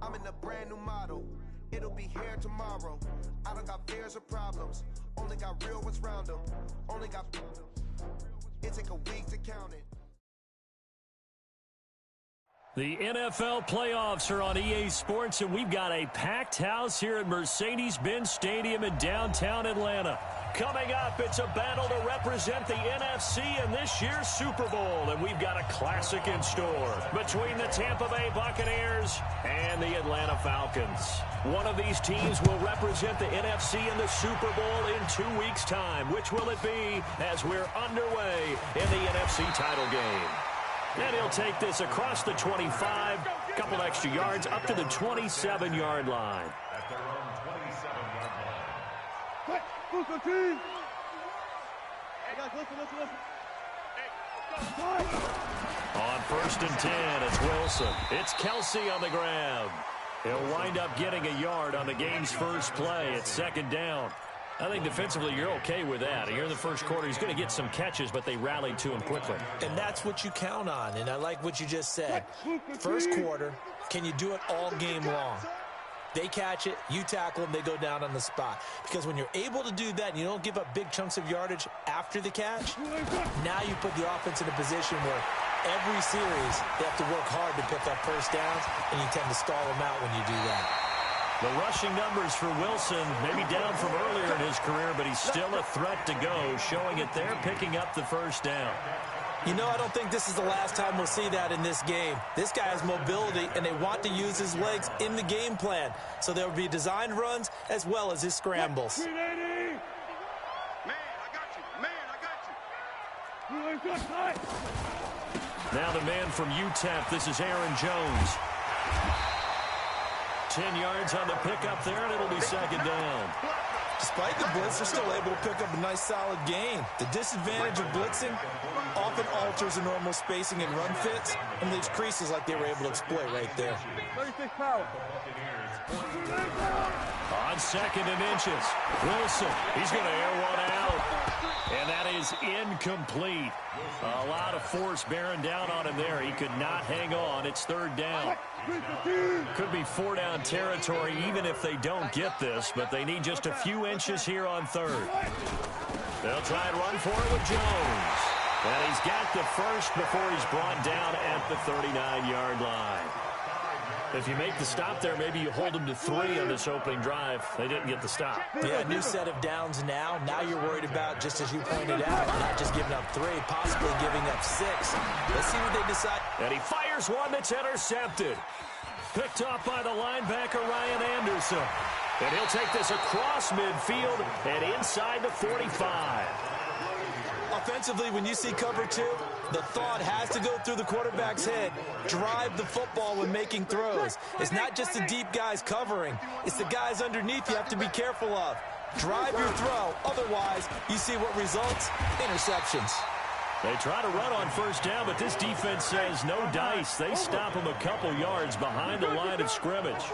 I'm in a brand new model. It'll be here tomorrow. I don't got fears or problems. Only got real ones round them. Only got... It take a week to count it. The NFL playoffs are on EA Sports, and we've got a packed house here at Mercedes-Benz Stadium in downtown Atlanta. Coming up, it's a battle to represent the NFC in this year's Super Bowl, and we've got a classic in store between the Tampa Bay Buccaneers and the Atlanta Falcons. One of these teams will represent the NFC in the Super Bowl in 2 weeks' time. Which will it be as we're underway in the NFC title game? And he'll take this across the 25, couple extra yards up to the 27-yard line. At their own 27-yard line. On 1st and 10, it's Wilson. It's Kelsey on the ground. He'll wind up getting a yard on the game's first play. It's 2nd down. I think defensively you're okay with that. Here in the first quarter, he's going to get some catches, but they rallied to him quickly. And that's what you count on, and I like what you just said. First quarter, can you do it all game long? They catch it, you tackle them, they go down on the spot. Because when you're able to do that and you don't give up big chunks of yardage after the catch, now you put the offense in a position where every series they have to work hard to pick up first downs, and you tend to stall them out when you do that. The rushing numbers for Wilson, maybe down from earlier in his career, but he's still a threat to go, showing it there, picking up the first down. You know, I don't think this is the last time we'll see that in this game. This guy has mobility, and they want to use his legs in the game plan. So there will be designed runs as well as his scrambles. Man, I got you. Now the man from UTEP, this is Aaron Jones. 10 yards on the pickup there, and it'll be 2nd down. Despite the blitz, they're still able to pick up a nice, solid gain. The disadvantage of blitzing often alters the normal spacing and run fits and leaves creases like they were able to exploit right there. 36 power. On 2nd and inches, Wilson, he's going to air one out. And that is incomplete. A lot of force bearing down on him there. He could not hang on. It's 3rd down. Could be 4-down territory even if they don't get this, but they need just a few inches here on 3rd. They'll try and run for it with Jones. And he's got the first before he's brought down at the 39-yard line. If you make the stop there, maybe you hold them to 3 on this opening drive. They didn't get the stop. Yeah, new set of downs now. Now you're worried about, just as you pointed out, not just giving up 3, possibly giving up 6. Let's see what they decide. And he fires one that's intercepted. Picked off by the linebacker, Ryan Anderson. And he'll take this across midfield and inside the 45. Offensively, when you see cover 2, the thought has to go through the quarterback's head. Drive the football when making throws. It's not just the deep guys covering. It's the guys underneath you have to be careful of. Drive your throw. Otherwise, you see what results? Interceptions. They try to run on 1st down, but this defense says no dice. They stop him a couple yards behind the line of scrimmage.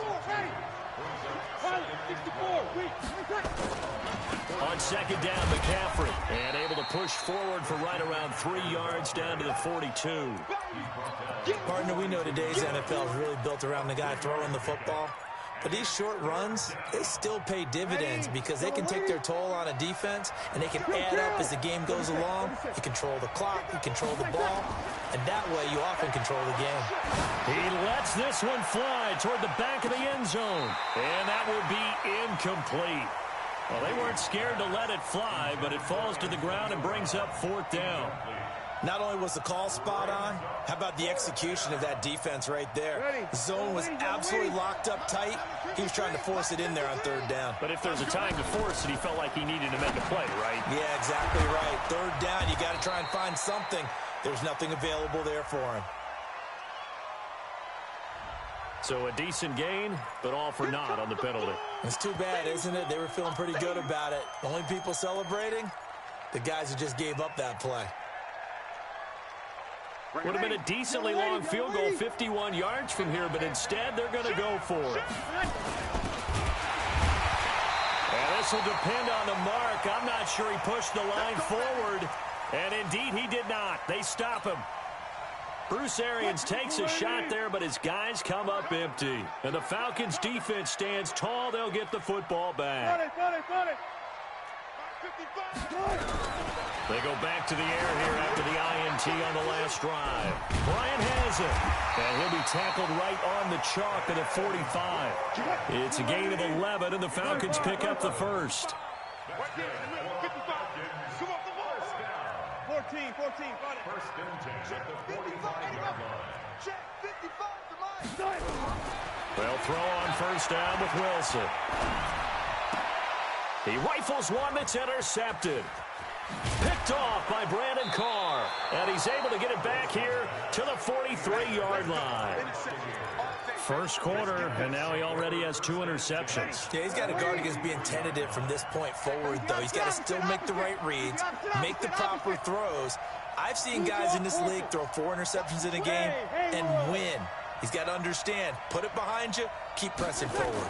On 2nd down, McCaffrey, and able to push forward for right around 3 yards down to the 42. Partner, we know today's NFL is really built around the guy throwing the football. But these short runs, they still pay dividends because they can take their toll on a defense, and they can add up as the game goes along. You control the clock, you control the ball, and that way you often control the game. He lets this one fly toward the back of the end zone, and that will be incomplete. Well, they weren't scared to let it fly, but it falls to the ground and brings up 4th down. Not only was the call spot on, how about the execution of that defense right there? The zone was absolutely locked up tight. He was trying to force it in there on 3rd down. But if there's a time to force it, he felt like he needed to make a play, right? Yeah, exactly right. 3rd down, you got to try and find something. There's nothing available there for him. So a decent gain, but all for naught on the penalty. It's too bad, isn't it? They were feeling pretty good about it. The only people celebrating? The guys who just gave up that play. Would have been a decently long field goal, 51 yards from here, but instead they're going to go for it. And this will depend on the mark. I'm not sure he pushed the line forward. And indeed, he did not. They stop him. Bruce Arians takes a shot there, but his guys come up empty. And the Falcons' defense stands tall. They'll get the football back. They go back to the air here after the INT on the last drive. Bryant has it. And he'll be tackled right on the chalk at a 45. It's a gain of 11, and the Falcons pick up the first. 14, got it. First and 10 at the 45-yard line. Check 55 to mine. They'll throw on first down with Wilson. He rifles one that's intercepted. Picked off by Brandon Carr. And he's able to get it back here to the 43-yard line. First quarter, and now he already has 2 interceptions. Yeah, he's got to guard against being tentative from this point forward, though. He's got to still make the right reads, make the proper throws. I've seen guys in this league throw 4 interceptions in a game and win. He's got to understand, put it behind you, keep pressing forward.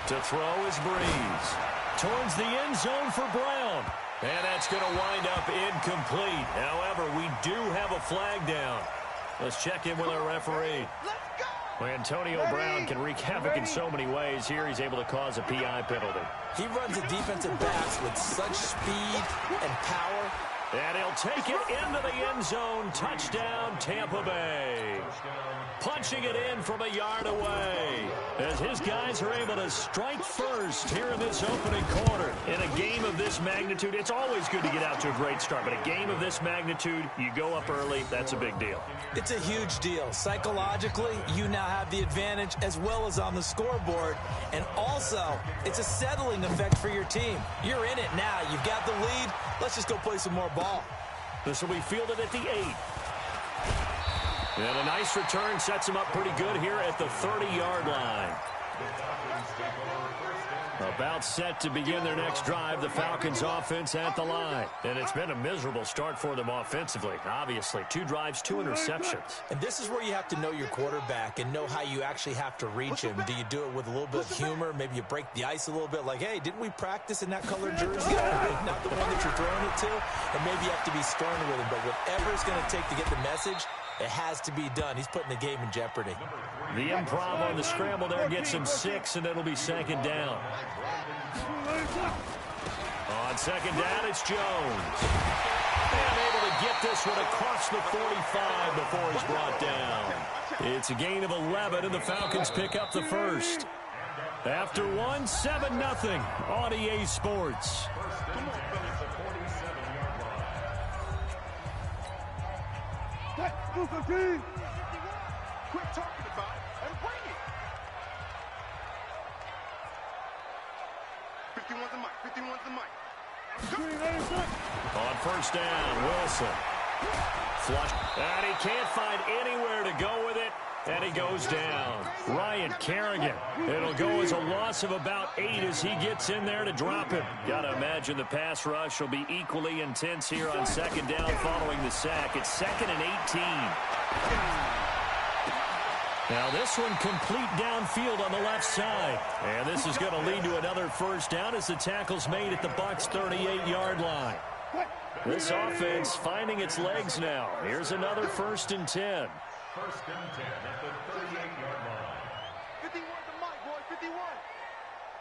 To throw is Breeze. Towards the end zone for Brown. And that's going to wind up incomplete. However, we do have a flag down. Let's check in with our referee. Well, Antonio Brown can wreak havoc in so many ways. Here he's able to cause a PI penalty. He runs the defensive backs with such speed and power. And he'll take it into the end zone. Touchdown, Tampa Bay. Punching it in from a yard away as his guys are able to strike first here in this opening quarter. In a game of this magnitude, it's always good to get out to a great start, but a game of this magnitude, you go up early, that's a big deal. It's a huge deal. Psychologically, you now have the advantage as well as on the scoreboard. And also, it's a settling effect for your team. You're in it now. You've got the lead. Let's just go play some more ball. This will be fielded at the 8. And a nice return sets him up pretty good here at the 30-yard line. About set to begin their next drive, the Falcons offense at the line. And it's been a miserable start for them offensively, obviously. 2 drives, 2 interceptions. And this is where you have to know your quarterback and know how you actually have to reach him. Do you do it with a little bit of humor? Maybe you break the ice a little bit, like, hey, didn't we practice in that colored jersey? Not the one that you're throwing it to. And maybe you have to be stern with him. But whatever it's going to take to get the message, it has to be done. He's putting the game in jeopardy. The improv on the scramble there gets him 6, and it'll be second down. On second down, it's Jones. And able to get this one across the 45 before he's brought down. It's a gain of 11, and the Falcons pick up the first. After one, 7-0 on EA Sports. Quit talking about it and bring it. 51's the mic. 51's the mic. On first down, Wilson. Flush. And he can't find anywhere to go with it. And he goes down. Ryan Kerrigan. It'll go as a loss of about 8 as he gets in there to drop him. Got to imagine the pass rush will be equally intense here on second down following the sack. It's 2nd and 18. Now this one complete downfield on the left side. And this is going to lead to another first down as the tackle's made at the Bucs' 38-yard line. This offense finding its legs now. Here's another 1st and 10. First and 10 at the 38-yard line. 51 the mic, boy. 51.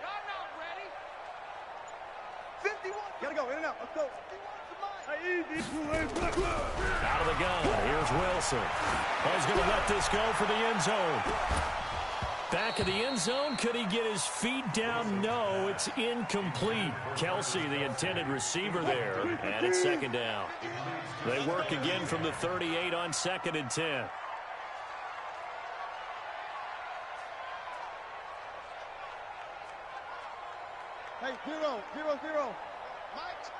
I'm not ready. 51. Gotta go, in and out. Let's go. 51's the mic. Out of the gun. Here's Wilson. Oh, he's going to let this go for the end zone. Back of the end zone. Could he get his feet down? No, it's incomplete. Kelsey, the intended receiver there. And it's second down. They work again from the 38 on 2nd and 10. Hey, 0, 0, 0.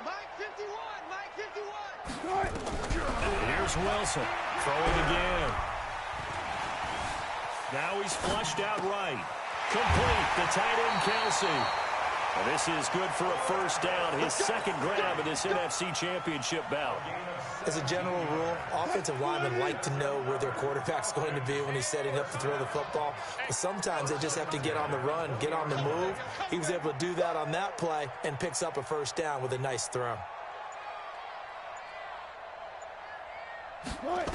Mike 51. Mike 51. Here's Wilson. Throwing again. Now he's flushed out right. Complete. The tight end, Kelsey. And this is good for a first down. His 2nd grab of this NFC Championship bout. As a general rule, offensive linemen like to know where their quarterback's going to be when he's setting up to throw the football. But sometimes they just have to get on the run, get on the move. He was able to do that on that play and picks up a first down with a nice throw. Right.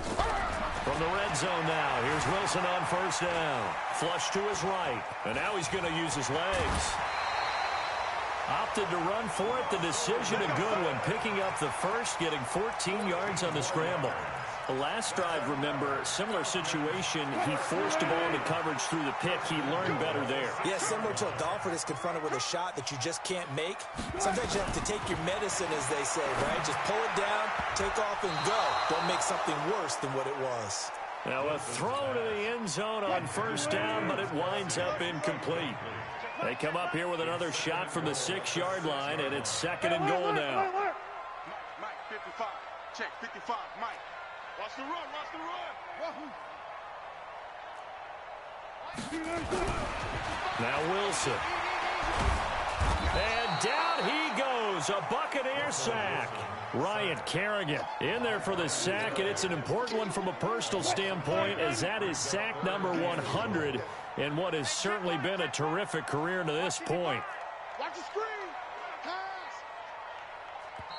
From the red zone now, here's Wilson on first down. Flush to his right, and now he's going to use his legs. Opted to run for it. The decision a good one, picking up the first, getting 14 yards on the scramble. The last drive, remember, similar situation. He forced the ball into coverage through the pick. He learned better there. Yeah, similar to a golfer that's confronted with a shot that you just can't make. Sometimes you have to take your medicine, as they say, right? Just pull it down, take off, and go. Don't make something worse than what it was. Now a throw to the end zone on first down, but it winds up incomplete. They come up here with another shot from the 6-yard line, and it's second and goal now. Mike, 55. Check, 55, Mike. Watch the run, watch the run. Now Wilson. And down he goes, a Buccaneer sack. Ryan Kerrigan in there for the sack, and it's an important one from a personal standpoint, as that is sack number 100 in what has certainly been a terrific career to this point. Watch the screen. Pass.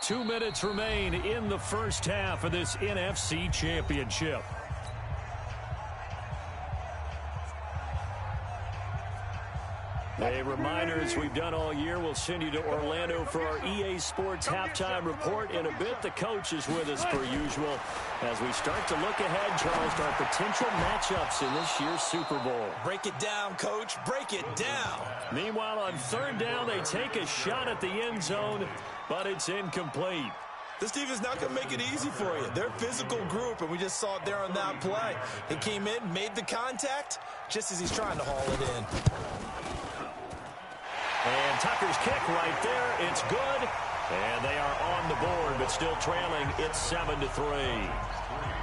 2 minutes remain in the first half of this NFC Championship. A reminder, as we've done all year, we'll send you to Orlando for our EA Sports halftime report. In a bit, the coach is with us per usual as we start to look ahead, Charles, to our potential matchups in this year's Super Bowl. Break it down, Coach. Break it down. Meanwhile, on third down, they take a shot at the end zone, but it's incomplete. This defense is not going to make it easy for you. They're a physical group, and we just saw it there on that play. He came in, made the contact, just as he's trying to haul it in. And Tucker's kick right there. It's good. And they are on the board, but still trailing. It's 7-3.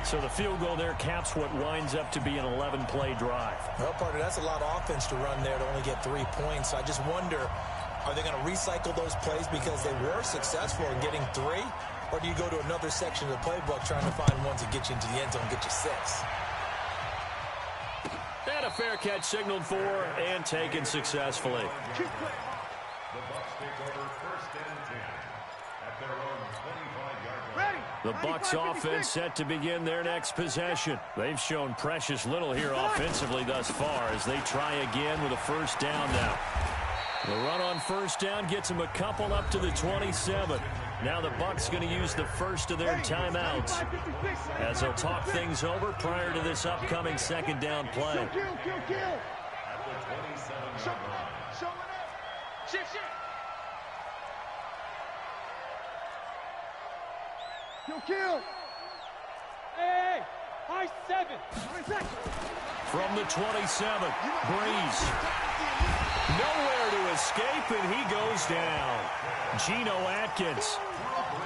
So the field goal there caps what winds up to be an 11-play drive. Well, partner, that's a lot of offense to run there to only get 3 points. So I just wonder, are they going to recycle those plays because they were successful in getting 3? Or do you go to another section of the playbook trying to find ones that get you into the end zone and get you 6? And a fair catch signaled for and taken successfully. The Bucs take over first and 10 at their own 25-yard line. The Bucs offense set to begin their next possession. They've shown precious little here offensively thus far as they try again with a first down now. The run on first down gets them a couple up to the 27. Now the Bucs going to use the first of their timeouts as they'll talk things over prior to this upcoming second down play. At the 27-yard line. Shift. Kill. Hey, high 7. From the 27, Breeze. Nowhere to escape, and he goes down. Geno Atkins.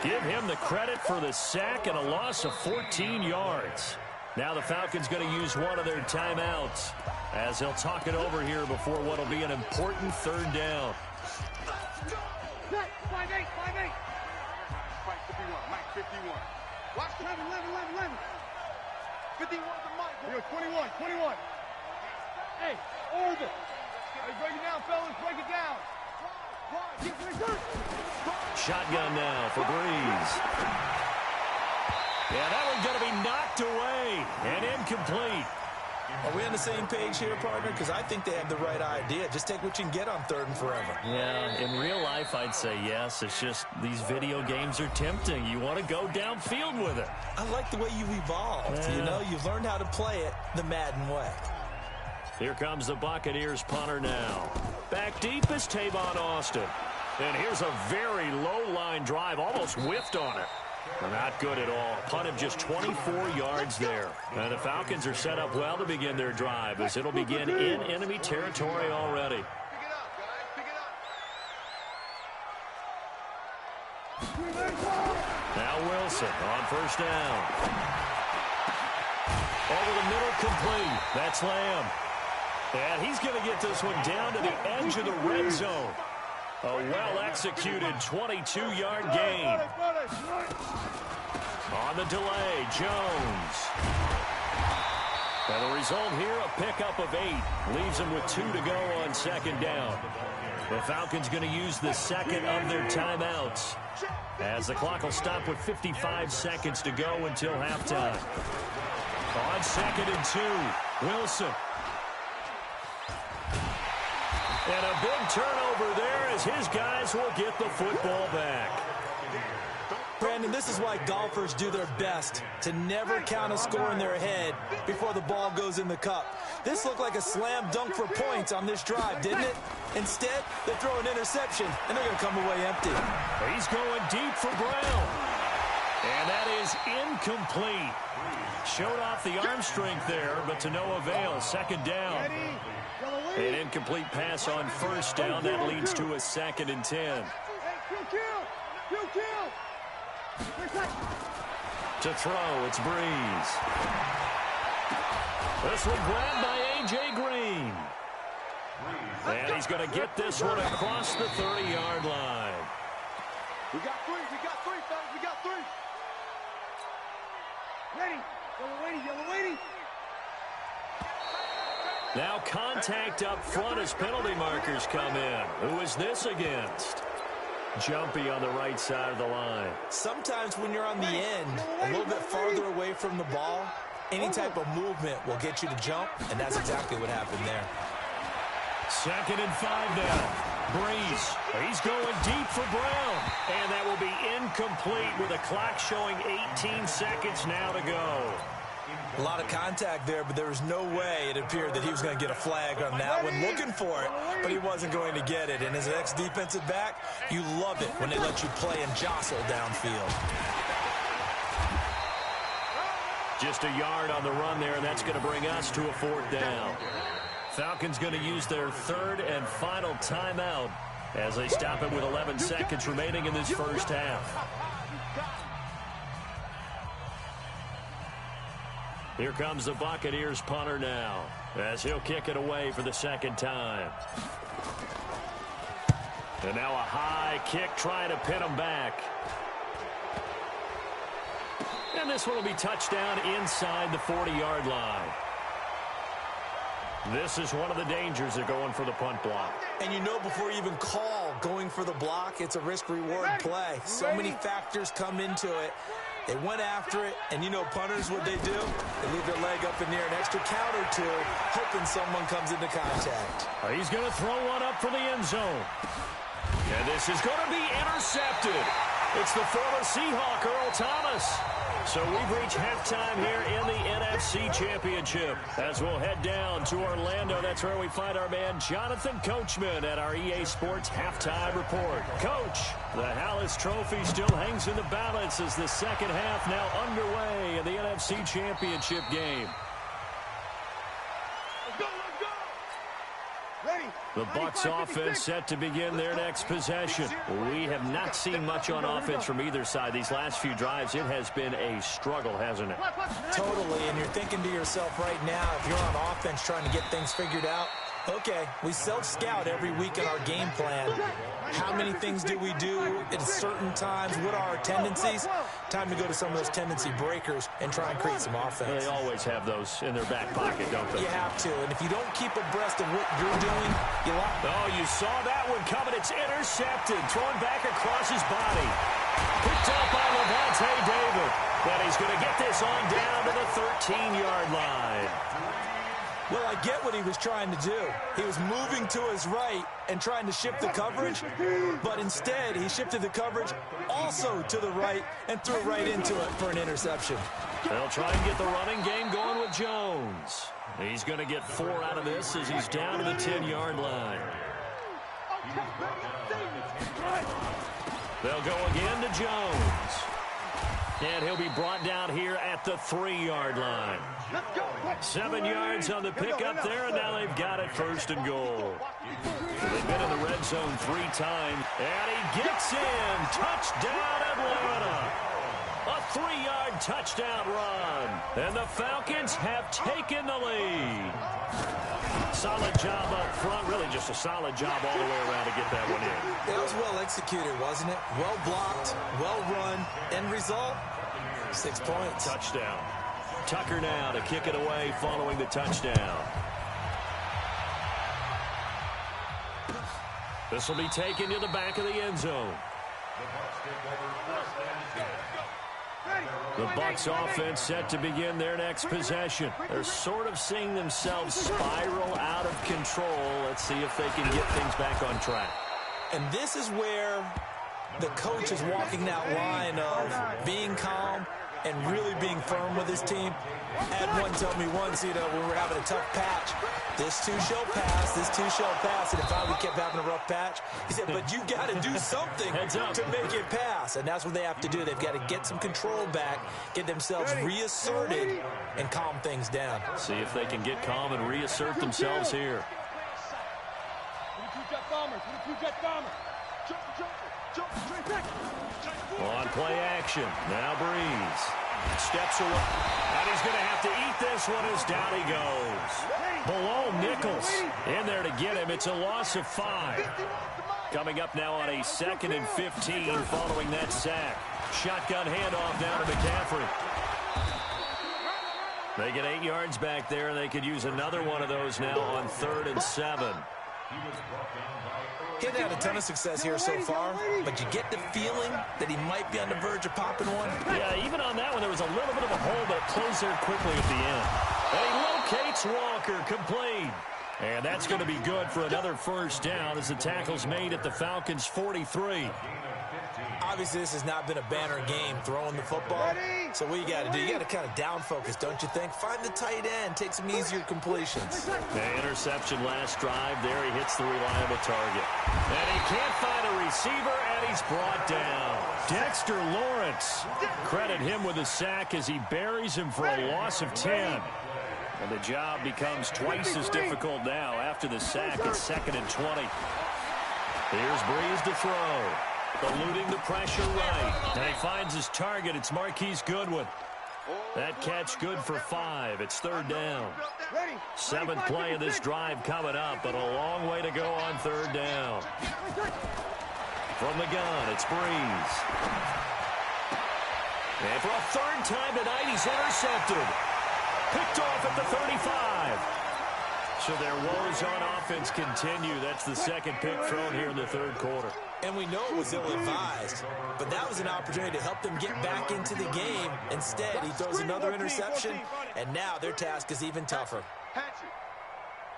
Give him the credit for the sack and a loss of 14 yards. Now the Falcons going to use one of their timeouts as they'll talk it over here before what will be an important third down. 5-8. Mike 51. Watch 11. 51 to Mike. Yo, 21. Hey, over. Hey, break it down, fellas. Break it down. Shotgun now for Breeze. Yeah, that one's going to be knocked away and incomplete. Are we on the same page here, partner? Because I think they have the right idea. Just take what you can get on third and forever. Yeah, in real life, I'd say yes. It's just these video games are tempting. You want to go downfield with it. I like the way you've evolved. Yeah. You know, you've learned how to play it the Madden way. Here comes the Buccaneers punter now. Back deep is Tavon Austin. And here's a very low-line drive, almost whiffed on it. Not good at all. Punt of just 24 yards there. And the Falcons are set up well to begin their drive as it'll begin in enemy territory already. Pick it up, guys. Pick it up. Now Wilson on first down. Over the middle, complete. That's Lamb. And he's going to get this one down to the edge of the red zone. A well-executed 22-yard gain. On the delay, Jones. And the result here, a pickup of 8. Leaves them with 2 to go on second down. The Falcons going to use the second of their timeouts as the clock will stop with 55 seconds to go until halftime. On 2nd and 2, Wilson. And a big turnover there as his guys will get the football back. Brandon, this is why golfers do their best to never count a score in their head before the ball goes in the cup. This looked like a slam dunk for points on this drive, didn't it? Instead, they throw an interception, and they're going to come away empty. He's going deep for Brown. And that is incomplete. Showed off the arm strength there, but to no avail. 2nd down. An incomplete pass on 1st down. That leads to a 2nd and 10. To throw, it's Breeze. This one grabbed by A.J. Green. And he's going to get this one across the 30-yard line. We got three, fellas, we got 3. Ready, yellow lady. Now contact up front as penalty markers come in. Who is this against? Jumpy on the right side of the line. Sometimes when you're on the end, a little bit farther away from the ball, any type of movement will get you to jump, and that's exactly what happened there. 2nd and 5 now. Breeze. He's going deep for Brown. And that will be incomplete with a clock showing 18 seconds now to go. A lot of contact there, but there was no way it appeared that he was going to get a flag on that one. Looking for it, but he wasn't going to get it. And as an ex-defensive back, you love it when they let you play and jostle downfield. Just a yard on the run there, and that's going to bring us to a 4th down. Falcons going to use their 3rd and final timeout as they stop it with 11 seconds remaining in this first half. Here comes the Buccaneers punter now as he'll kick it away for the 2nd time. And now a high kick trying to pin him back. And this one will be touchdown inside the 40-yard line. This is one of the dangers of going for the punt block. And you know before you even call going for the block, it's a risk-reward play. So many factors come into it. They went after it, and you know punters, what they do? They leave their leg up in the air an extra count or two, hoping someone comes into contact. He's going to throw one up for the end zone. And this is going to be intercepted. It's the former Seahawk, Earl Thomas. So we've reached halftime here in the NFC Championship. As we'll head down to Orlando, that's where we find our man Jonathan Coachman at our EA Sports Halftime Report. Coach, the Hallis Trophy still hangs in the balance as the second half now underway in the NFC Championship game. Let's go. Ready. The Bucs offense set to begin their next possession. We have not seen much on offense from either side. These last few drives, it has been a struggle, hasn't it? Totally, and you're thinking to yourself right now, if you're on offense trying to get things figured out, okay, we self-scout every week in our game plan. How many things do we do at certain times? What are our tendencies? Time to go to some of those tendency breakers and try and create some offense. They always have those in their back pocket, don't they? You have to, and if you don't keep abreast of what you're doing, you lock. Oh, you saw that one coming. It's intercepted. Thrown back across his body. Picked up by Levante David. But he's going to get this on down to the 13-yard line. Well, I get what he was trying to do. He was moving to his right and trying to shift the coverage, but instead he shifted the coverage also to the right and threw right into it for an interception. They'll try and get the running game going with Jones. He's going to get 4 out of this as he's down to the 10-yard line. They'll go again to Jones. And he'll be brought down here at the 3-yard line. 7 yards on the pickup there, and now they've got it 1st and goal. They've been in the red zone 3 times, and he gets in. Touchdown, Atlanta. A 3-yard touchdown run, and the Falcons have taken the lead. Solid job up front, really just a solid job all the way around to get that one in. It was well executed, wasn't it? Well blocked, well run. End result, 6 points. Touchdown. Tucker now to kick it away following the touchdown. This will be taken to the back of the end zone. The Bucs offense set to begin their next possession. They're sort of seeing themselves spiral out of control. Let's see if they can get things back on track. And this is where the coach is walking that line of being calm and really being firm with his team. I had one tell me once, when we were having a tough patch, this too shall pass, this too shall pass, and if we kept having a rough patch, he said, but you got to do something to make it pass, and that's what they have to do. They've got to get some control back, get themselves reasserted, and calm things down. See if they can get calm and reassert themselves here. On play action, now Breeze. Steps away, and he's going to have to eat this one as down he goes. Below Nichols in there to get him. It's a loss of 5. Coming up now on a 2nd and 15 following that sack. Shotgun handoff down to McCaffrey. They get 8 yards back there, and they could use another one of those now on 3rd and 7. He hasn't had a ton of success here so far, but you get the feeling that he might be on the verge of popping one. Yeah, even on that one, there was a little bit of a hole, but it closed there quickly at the end. And he locates Walker, complete. And that's going to be good for another first down as the tackle's made at the Falcons' 43. Obviously, this has not been a banner game throwing the football. So what you got to do, you got to kind of down focus, don't you think? Find the tight end, take some easier completions. The interception last drive there. He hits the reliable target. And he can't find a receiver, and he's brought down. Dexter Lawrence. Credit him with a sack as he buries him for a loss of 10. And the job becomes twice as difficult now after the sack at 2nd and 20. Here's Breeze to throw. Eluding the pressure right. And he finds his target. It's Marquise Goodwin. That catch good for 5. It's 3rd down. 7th play of this drive coming up, but a long way to go on 3rd down. From the gun, it's Breeze. And for a 3rd time tonight, he's intercepted. Picked off at the 35. So their woes on offense continue. That's the 2nd pick thrown here in the 3rd quarter. And we know it was ill-advised, but that was an opportunity to help them get back into the game. Instead, he throws another interception, and now their task is even tougher.